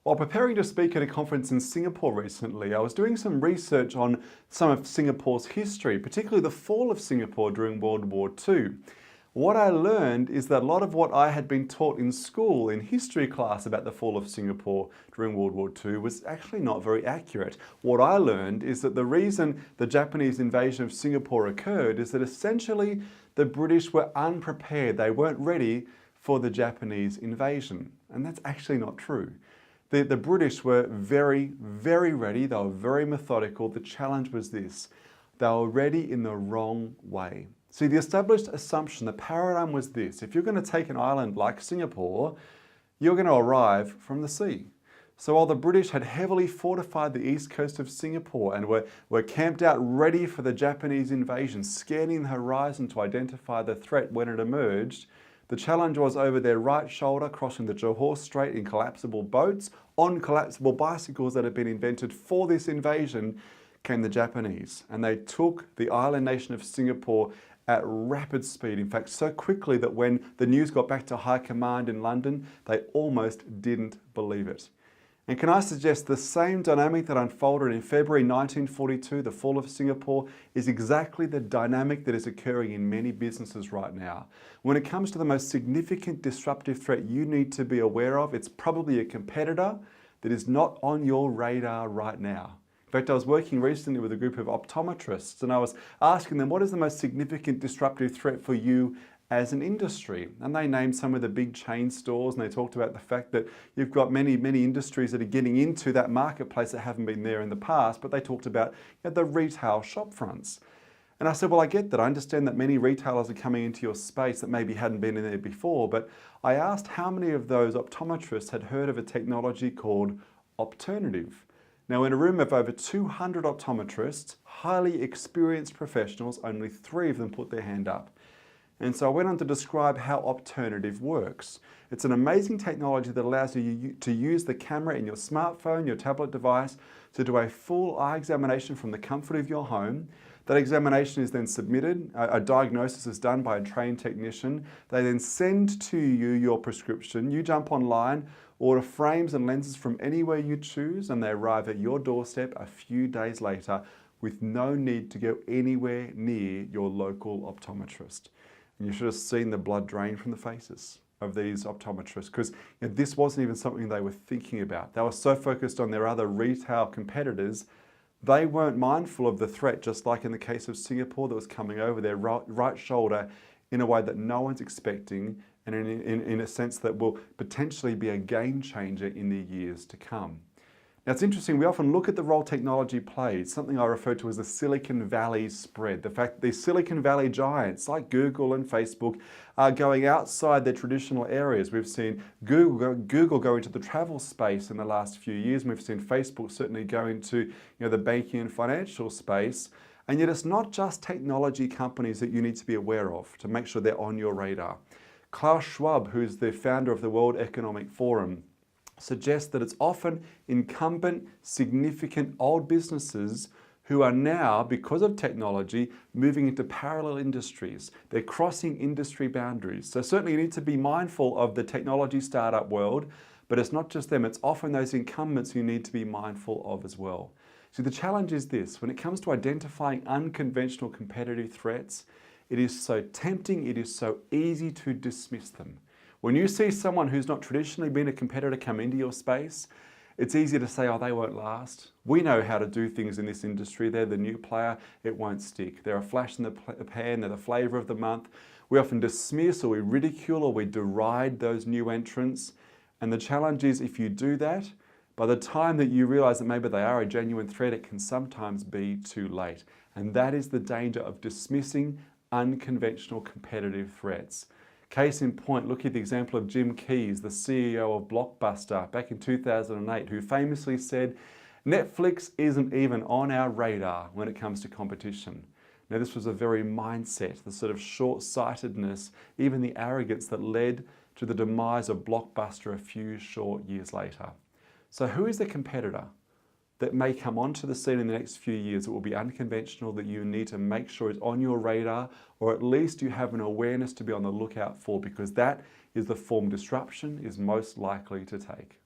While preparing to speak at a conference in Singapore recently, I was doing some research on some of Singapore's history, particularly the fall of Singapore during World War II. What I learned is that a lot of what I had been taught in school, in history class about the fall of Singapore during World War II was actually not very accurate. What I learned is that the reason the Japanese invasion of Singapore occurred is that essentially the British were unprepared. They weren't ready for the Japanese invasion. And that's actually not true. The British were very, very ready. They were very methodical. The challenge was this: they were ready in the wrong way. See, the established assumption, the paradigm was this: if you're going to take an island like Singapore, you're going to arrive from the sea. So while the British had heavily fortified the east coast of Singapore and were camped out ready for the Japanese invasion, scanning the horizon to identify the threat when it emerged, the challenge was over their right shoulder, crossing the Johor Strait in collapsible boats, on collapsible bicycles that had been invented for this invasion, came the Japanese. And they took the island nation of Singapore at rapid speed. In fact, so quickly that when the news got back to high command in London, they almost didn't believe it. And can I suggest the same dynamic that unfolded in February 1942, the fall of Singapore, is exactly the dynamic that is occurring in many businesses right now. When it comes to the most significant disruptive threat you need to be aware of, it's probably a competitor that is not on your radar right now. In fact, I was working recently with a group of optometrists and I was asking them, what is the most significant disruptive threat for you as an industry? And they named some of the big chain stores, and they talked about the fact that you've got many industries that are getting into that marketplace that haven't been there in the past, but they talked about the retail shop fronts. And I said, well, I get that. I understand that many retailers are coming into your space that maybe hadn't been in there before, but I asked how many of those optometrists had heard of a technology called Opternative. Now, in a room of over 200 optometrists, highly experienced professionals, only 3 of them put their hand up. And so I went on to describe how Opternative works. It's an amazing technology that allows you to use the camera in your smartphone, your tablet device, to do a full eye examination from the comfort of your home. That examination is then submitted, a diagnosis is done by a trained technician. They then send to you your prescription. You jump online, order frames and lenses from anywhere you choose, and they arrive at your doorstep a few days later with no need to go anywhere near your local optometrist. And you should have seen the blood drain from the faces of these optometrists, because this wasn't even something they were thinking about. They were so focused on their other retail competitors, they weren't mindful of the threat, just like in the case of Singapore, that was coming over their right shoulder in a way that no one's expecting, and in a sense that will potentially be a game changer in the years to come. Now, it's interesting, we often look at the role technology plays, something I refer to as the Silicon Valley spread. The fact that these Silicon Valley giants like Google and Facebook are going outside their traditional areas. We've seen Google go into the travel space in the last few years, and we've seen Facebook certainly go into the banking and financial space. And yet it's not just technology companies that you need to be aware of to make sure they're on your radar. Klaus Schwab, who's the founder of the World Economic Forum, suggests that it's often incumbent, significant old businesses who are now, because of technology, moving into parallel industries. They're crossing industry boundaries. So certainly you need to be mindful of the technology startup world, but it's not just them, it's often those incumbents you need to be mindful of as well. So the challenge is this: when it comes to identifying unconventional competitive threats, it is so tempting, it is so easy to dismiss them. When you see someone who's not traditionally been a competitor come into your space, it's easy to say, oh, they won't last. We know how to do things in this industry. They're the new player. It won't stick. They're a flash in the pan. They're the flavor of the month. We often dismiss or we ridicule or we deride those new entrants. And the challenge is, if you do that, by the time that you realize that maybe they are a genuine threat, it can sometimes be too late. And that is the danger of dismissing unconventional competitive threats. Case in point, look at the example of Jim Keyes, the CEO of Blockbuster back in 2008, who famously said, Netflix isn't even on our radar when it comes to competition. Now, this was a very mindset, the sort of short-sightedness, even the arrogance that led to the demise of Blockbuster a few short years later. So who is the competitor that may come onto the scene in the next few years that will be unconventional, that you need to make sure is on your radar, or at least you have an awareness to be on the lookout for, because that is the form disruption is most likely to take?